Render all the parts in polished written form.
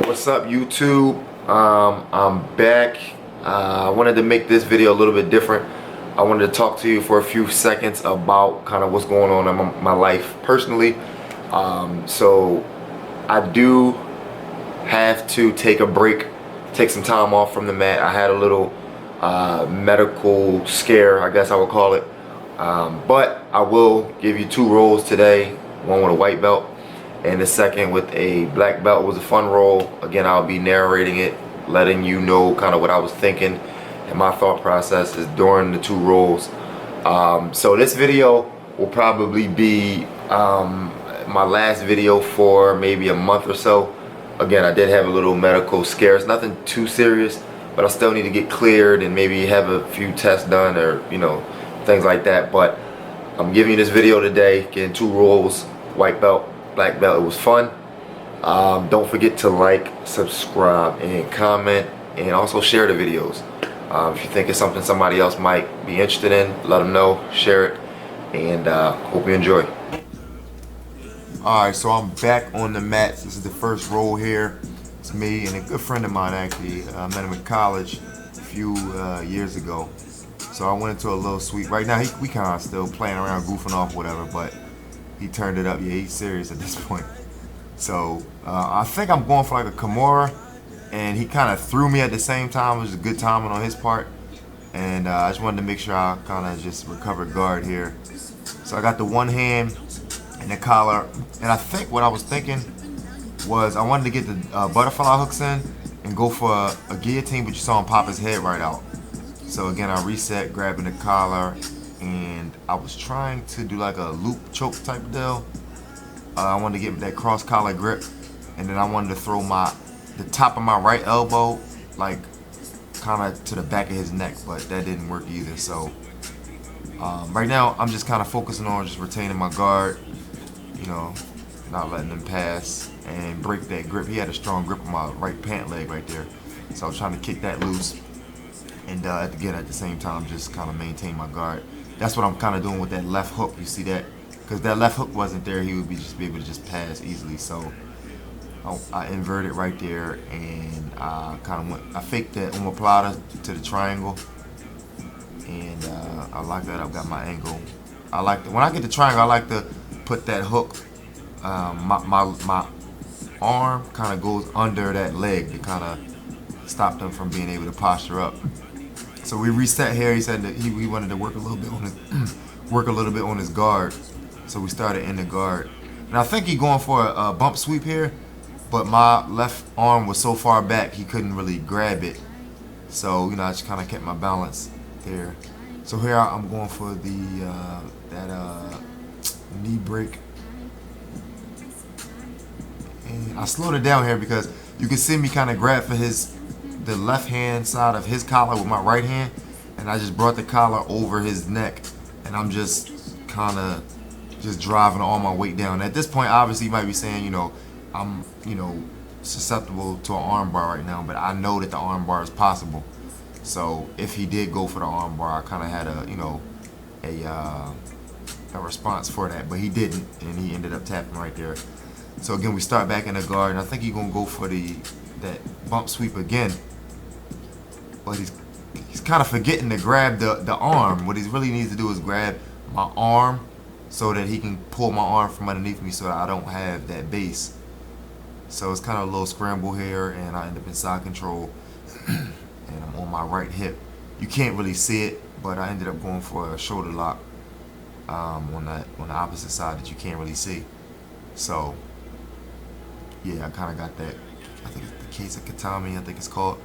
What's up, YouTube? I'm back. I wanted to make this video a little bit different. I wanted to talk to you for a few seconds about kind of what's going on in my life personally. So I do have to take a break, take some time off from the mat. I had a little medical scare, I guess I would call it. But I will give you 2 rolls today, one with a white belt and the second with a black belt. It was a fun roll. Again, I'll be narrating it, letting you know kind of what I was thinking and my thought processes during the 2 rolls. So this video will probably be my last video for maybe a month or so. Again, I did have a little medical scare. It's nothing too serious, but I still need to get cleared and maybe have a few tests done, or things like that. But I'm giving you this video today, getting 2 rolls, white belt, black belt. It was fun. Don't forget to like, subscribe, and comment, and also share the videos. If you think it's something somebody else might be interested in, let them know, share it, and hope you enjoy. Alright, so I'm back on the mats. This is the first roll here. It's me and a good friend of mine, actually. I met him in college a few years ago. So I went into a little sweep. Right now, we kind of still playing around, goofing off, whatever, but he turned it up. Yeah, he's serious at this point. So I think I'm going for like a Kimura, and he kind of threw me at the same time. It was a good timing on his part, and I just wanted to make sure I kind of just recovered guard here. So I got the one hand and the collar, and I think what I was thinking was I wanted to get the butterfly hooks in and go for a guillotine, but you saw him pop his head right out. So again, I reset, grabbing the collar, and I was trying to do like a loop choke type of deal. I wanted to get that cross collar grip, and then I wanted to throw the top of my right elbow like kind of to the back of his neck, but that didn't work either. So right now I'm just kind of focusing on just retaining my guard, not letting them pass and break that grip. He had a strong grip on my right pant leg right there, so I was trying to kick that loose, and again at the same time just kind of maintain my guard. That's what I'm kind of doing with that left hook. You see that? Because that left hook wasn't there, he would just be able to just pass easily. So I inverted right there, and I faked that omoplata to the triangle, and I locked that up, got my angle. When I get the triangle, I like to put that hook, my arm kind of goes under that leg to kind of stop them from being able to posture up. So we reset here. He said that he wanted to work a little bit on his guard. So we started in the guard, and I think he's going for a bump sweep here, but my left arm was so far back he couldn't really grab it. So I just kind of kept my balance there. So here I'm going for that knee break, and I slowed it down here because you can see me kind of grab for the left hand side of his collar with my right hand, and I just brought the collar over his neck, and I'm just kind of just driving all my weight down. At this point, obviously you might be saying, I'm susceptible to an arm bar right now, but I know that the arm bar is possible. So if he did go for the arm bar, I kind of had a response for that, but he didn't, and he ended up tapping right there. So again, we start back in the guard, and I think he's gonna go for that bump sweep again, but he's kind of forgetting to grab the arm. What he really needs to do is grab my arm so that he can pull my arm from underneath me so that I don't have that base. So it's kind of a little scramble here, and I end up in side control, and I'm on my right hip. You can't really see it, but I ended up going for a shoulder lock on the opposite side that you can't really see. So yeah, I kind of got that. I think it's the case of Katami, I think it's called.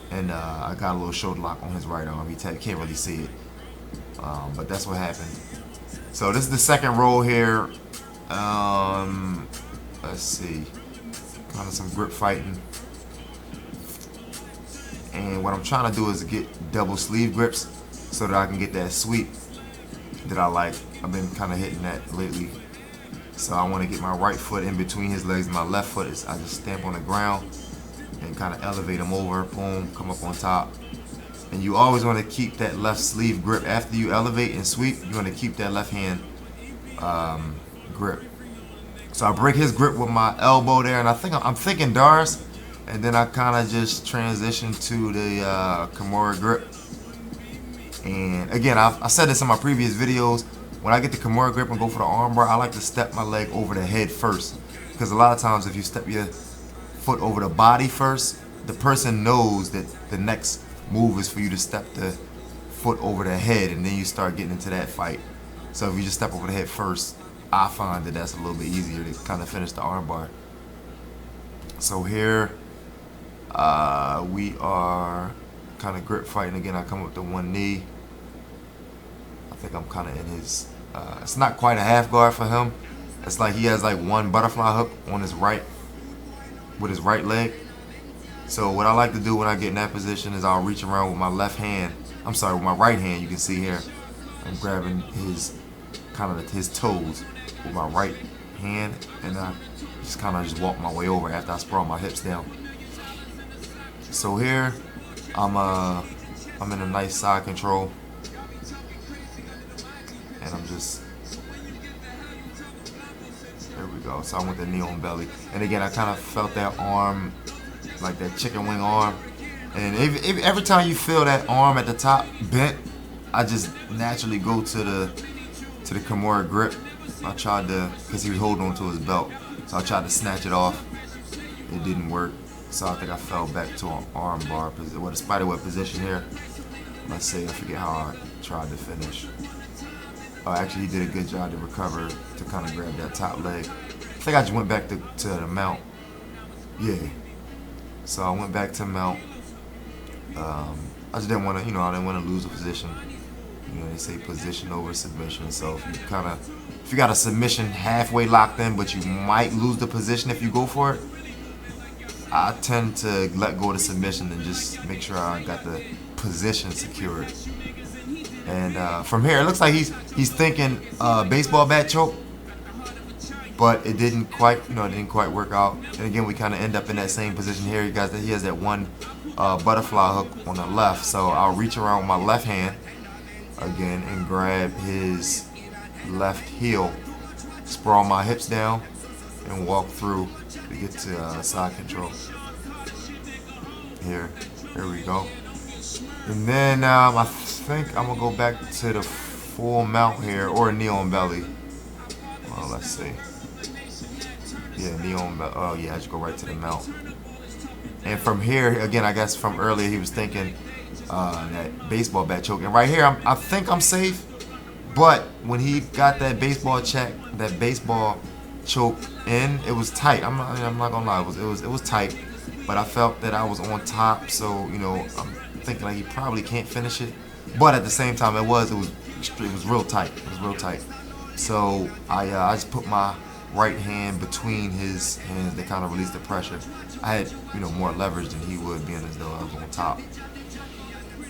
And I got a little shoulder lock on his right arm. You can't really see it, but that's what happened. So this is the second roll here. Let's see, kind of some grip fighting. And what I'm trying to do is get double sleeve grips so that I can get that sweep that I like. I've been kind of hitting that lately. So I want to get my right foot in between his legs. My left foot is, I just stamp on the ground and kind of elevate him over, boom, come up on top. And you always want to keep that left sleeve grip. After you elevate and sweep, you want to keep that left hand grip. So I break his grip with my elbow there, and I'm thinking Doris, and then I kind of just transition to the Kimura grip. And again, I said this in my previous videos. When I get the Kimura grip and go for the armbar, I like to step my leg over the head first, because a lot of times if you step your foot over the body first, the person knows that the next move is for you to step the foot over the head, and then you start getting into that fight. So if you just step over the head first, I find that that's a little bit easier to kind of finish the armbar. So here we are kind of grip fighting again. I come with the one knee. I think I'm kind of in his, it's not quite a half guard for him. It's like he has like one butterfly hook on his right, with his right leg. So what I like to do when I get in that position is I'll reach around with my left hand. I'm sorry, with my right hand. You can see here, I'm grabbing his his toes with my right hand, and I just kind of just walk my way over after I sprawl my hips down. So here, I'm in a nice side control, and I'm just, there we go. So I went the knee on belly, and again I kind of felt that arm, like that chicken wing arm, and every time you feel that arm at the top bent, I just naturally go to the Kimura grip. I tried to, because he was holding on to his belt, so I tried to snatch it off. It didn't work, so I think I fell back to an arm bar, with a spiderweb position here. Let's see, I forget how I tried to finish. Actually, he did a good job to recover, to kind of grab that top leg. I think I just went back to the mount. Yeah. So I went back to mount. I just didn't want to, I didn't want to lose a position. They say position over submission. So if you got a submission halfway locked in, but you might lose the position if you go for it, I tend to let go of the submission and just make sure I got the position secured. And from here, it looks like he's thinking baseball bat choke, but it didn't quite, it didn't quite work out. And again, we kind of end up in that same position here. You guys, he has that one butterfly hook on the left, so I'll reach around with my left hand again and grab his left heel, sprawl my hips down, and walk through to get to side control. Here we go. And then I think I'm gonna go back to the full mount here, or a knee on belly. Well, let's see. Yeah, knee on belly. Oh yeah, I just go right to the mount. And from here, again, I guess from earlier he was thinking that baseball bat choke. And right here, I think I'm safe. But when he got that baseball choke in, it was tight. I'm not gonna lie, it was tight. But I felt that I was on top, so I'm thinking like he probably can't finish it. But at the same time, it was real tight. It was real tight. So I just put my right hand between his hands to kind of release the pressure. I had more leverage than he would, being as though I was on top.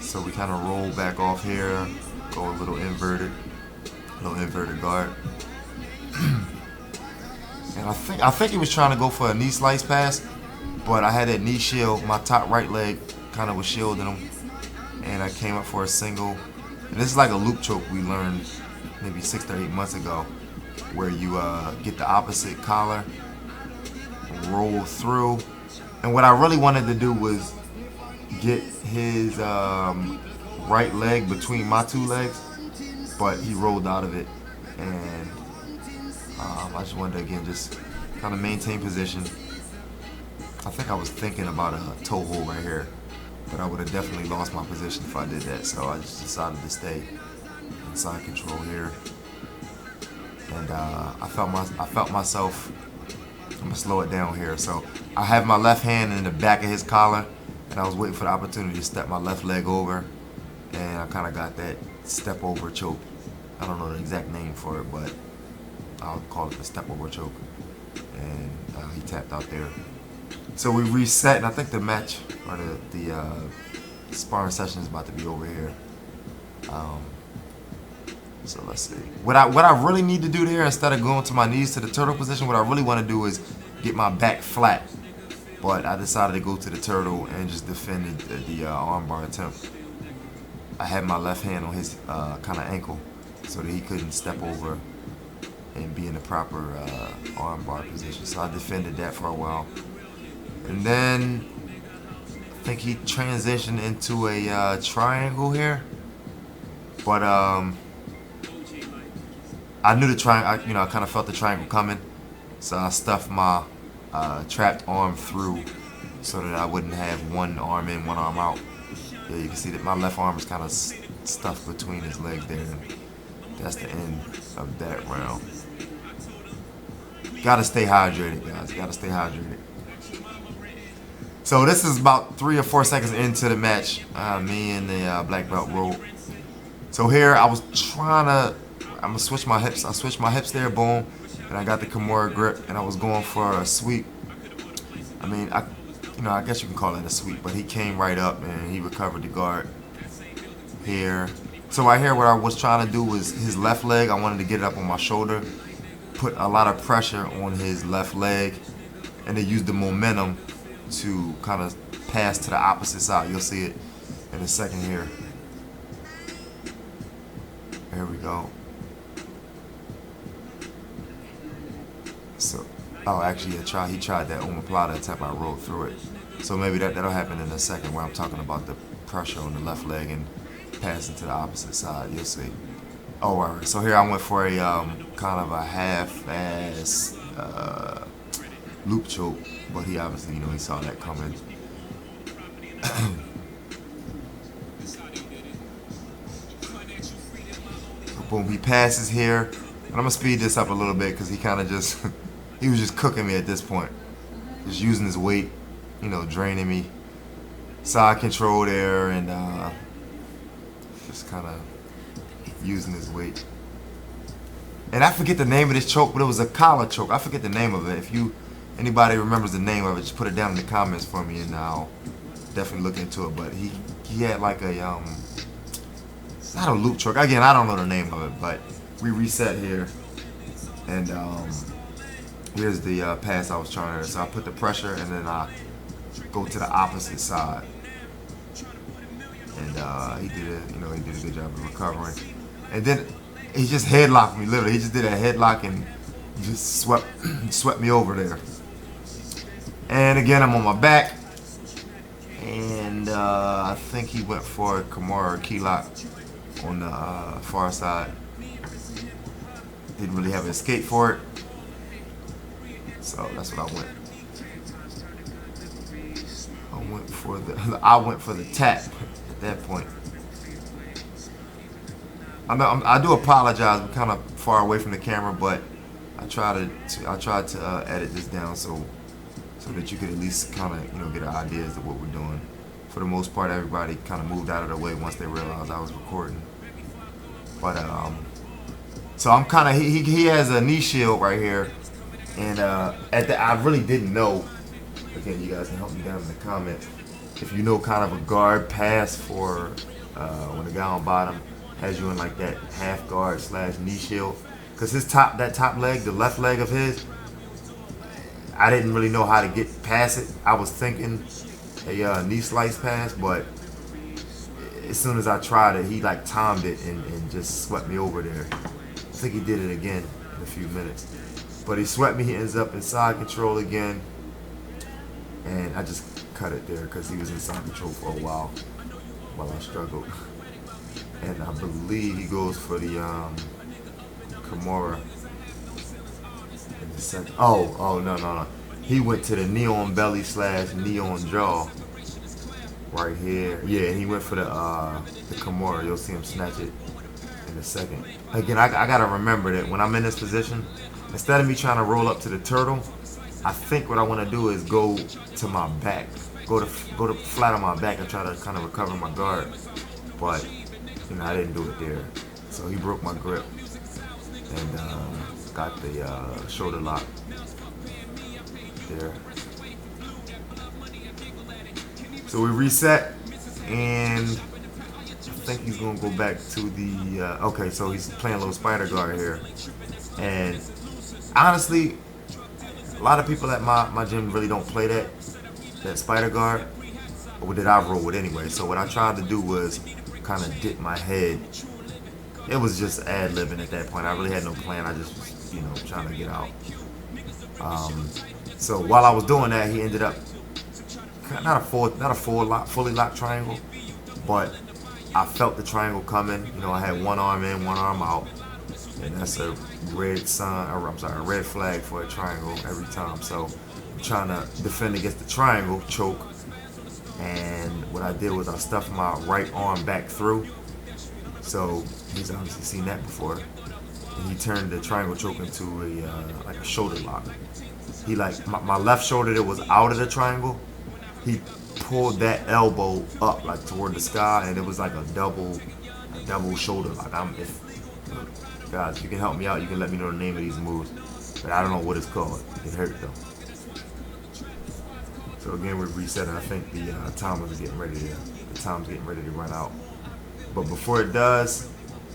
So we kind of roll back off here, go a little inverted guard. And I think he was trying to go for a knee slice pass, but I had that knee shield. My top right leg kind of was shielding him, and I came up for a single. And this is like a loop choke we learned maybe 6 to 8 months ago, where you get the opposite collar, roll through. And what I really wanted to do was get his right leg between my two legs, but he rolled out of it, and I just wanted to again just kind of maintain position. I think I was thinking about a toe hold right here, but I would have definitely lost my position if I did that, so I just decided to stay in side control here. And I felt myself, I'm gonna slow it down here. So I have my left hand in the back of his collar, and I was waiting for the opportunity to step my left leg over, and I kind of got that step over choke. I don't know the exact name for it, but I'll call it the step over choke. And he tapped out there. So we reset, and I think the match, or the sparring session is about to be over here. So let's see. What I really need to do there, instead of going to my knees to the turtle position, what I really want to do is get my back flat. But I decided to go to the turtle and just defend the armbar attempt. I had my left hand on his kind of ankle so that he couldn't step over and be in the proper arm bar position. So I defended that for a while. And then I think he transitioned into a triangle here. But I knew the triangle, I kind of felt the triangle coming. So I stuffed my trapped arm through so that I wouldn't have one arm in, one arm out. Yeah, you can see that my left arm is kind of stuffed between his legs there. And that's the end of that round. Gotta stay hydrated, guys. Gotta stay hydrated. So this is about 3 or 4 seconds into the match. Me and the black belt rolled. So here I was I'm gonna switch my hips. I switched my hips there, boom, and I got the Kimura grip, and I was going for a sweep. I mean, I guess you can call it a sweep, but he came right up and he recovered the guard here. So right here, what I was trying to do was his left leg. I wanted to get it up on my shoulder, put a lot of pressure on his left leg, and then use the momentum to kind of pass to the opposite side. You'll see it in a second here. There we go. So, actually, he tried that omoplata attempt. I rolled through it. So maybe that'll happen in a second where I'm talking about the pressure on the left leg and passing to the opposite side. You'll see. Oh, all right. So here I went for a kind of a half-ass loop choke, but he obviously, he saw that coming. Boom, he passes here. And I'm gonna speed this up a little bit because he kind of he was just cooking me at this point. Just using his weight, draining me. Side control there, and just kind of using his weight. And I forget the name of this choke, but it was a collar choke. I forget the name of it. If anybody remembers the name of it, just put it down in the comments for me, and I'll definitely look into it. But he had like a not a loop choke. Again, I don't know the name of it, but we reset here, and here's the pass I was trying to. So I put the pressure, and then I go to the opposite side, and he did a good job of recovering. And then he just headlocked me. Literally, he just did a headlock and just swept me over there. And again, I'm on my back, and I think he went for a Kimura key lock on the far side. Didn't really have an escape for it, so that's what I went. I went for the tap at that point. I do apologize. We're kind of far away from the camera, but I tried to edit this down so that you could at least kind of get an idea as to what we're doing. For the most part, everybody kind of moved out of the way once they realized I was recording. But so I'm kind of he has a knee shield right here, and I really didn't know. Again, you guys can help me down in the comments if you know kind of a guard pass for when the guy on bottom has you in like that half guard / knee shield, because that top leg, the left leg of his, I didn't really know how to get past it. I was thinking a knee slice pass, but as soon as I tried it, he like timed it and just swept me over there. I think he did it again in a few minutes, but he swept me. He ends up in side control again, and I just cut it there because he was in side control for a while I struggled. And I believe he goes for the Kimura in the second. Oh no. He went to the knee on belly / knee on jaw right here. Yeah, he went for the Kimura. You'll see him snatch it in a second. Again, I gotta remember that when I'm in this position, instead of me trying to roll up to the turtle, I think what I want to do is go to my back, go to flat on my back and try to kind of recover my guard. But I didn't do it there. So he broke my grip and got the shoulder lock there. So we reset, and I think he's gonna go back to the okay, so he's playing a little spider guard here. And honestly, a lot of people at my gym really don't play that spider guard, or did I roll with anyway. So what I tried to do was kind of dip my head. It was just ad-libbing at that point. I really had no plan. I just was you know, trying to get out. So while I was doing that, he ended up not a fully locked triangle, but I felt the triangle coming. You know, I had one arm in, one arm out, and that's a red sign. Or I'm sorry, a red flag for a triangle every time. So I'm trying to defend against the triangle choke, and what I did was I stuffed my right arm back through. So he's obviously seen that before. And he turned the triangle choke into a like a shoulder lock. He like my left shoulder that was out of the triangle. He pulled that elbow up like toward the sky, and it was like a double shoulder lock. Guys, if you can help me out, you can let me know the name of these moves, but I don't know what it's called. It hurt though. So again, we're resetting. I think the timer's getting ready to run out. But before it does,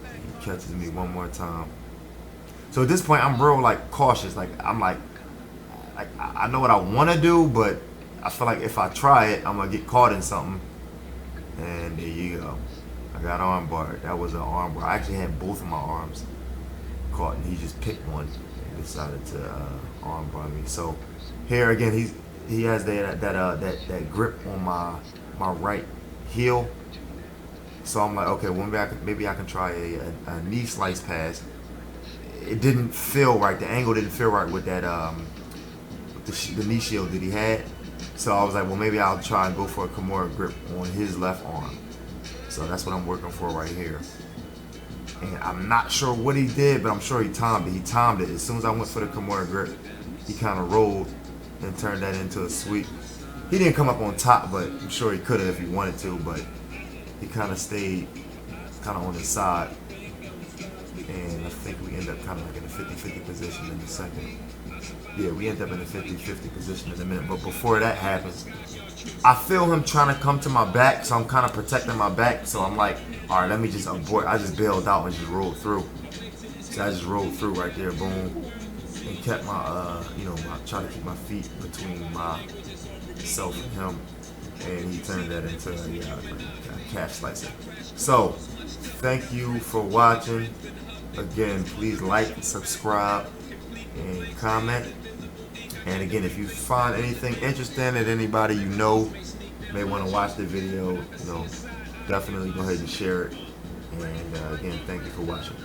he catches me one more time. So at this point, I'm real like cautious. Like I know what I want to do, but I feel like if I try it, I'm gonna get caught in something. And there you go. I got arm barred. That was an arm bar. I actually had both of my arms caught, and he just picked one and decided to arm bar me. So here again, he has that grip on my right heel. So I'm like, okay, well maybe I can try a knee slice pass. It didn't feel right. The angle didn't feel right with that the knee shield that he had. So I was like, well, maybe I'll try and go for a Kimura grip on his left arm. So that's what I'm working for right here. And I'm not sure what he did, but I'm sure he timed it. He timed it. As soon as I went for the Kimura grip, he kind of rolled and turned that into a sweep. He didn't come up on top, but I'm sure he could have if he wanted to, but he kind of stayed kind of on his side. And I think we end up kind of like in a 50-50 position in the second. Yeah, we end up in a 50-50 position in a minute. But before that happens, I feel him trying to come to my back, so I'm kind of protecting my back. So I'm like, all right, let me just abort. I just bailed out and just rolled through. So I just rolled through right there, boom, and kept my, I try to keep my feet between myself and him, and he turned that into a calf slicer. So, thank you for watching. Again, please like, subscribe, and comment. And again, if you find anything interesting that anybody you know may want to watch the video, definitely go ahead and share it. And again, thank you for watching.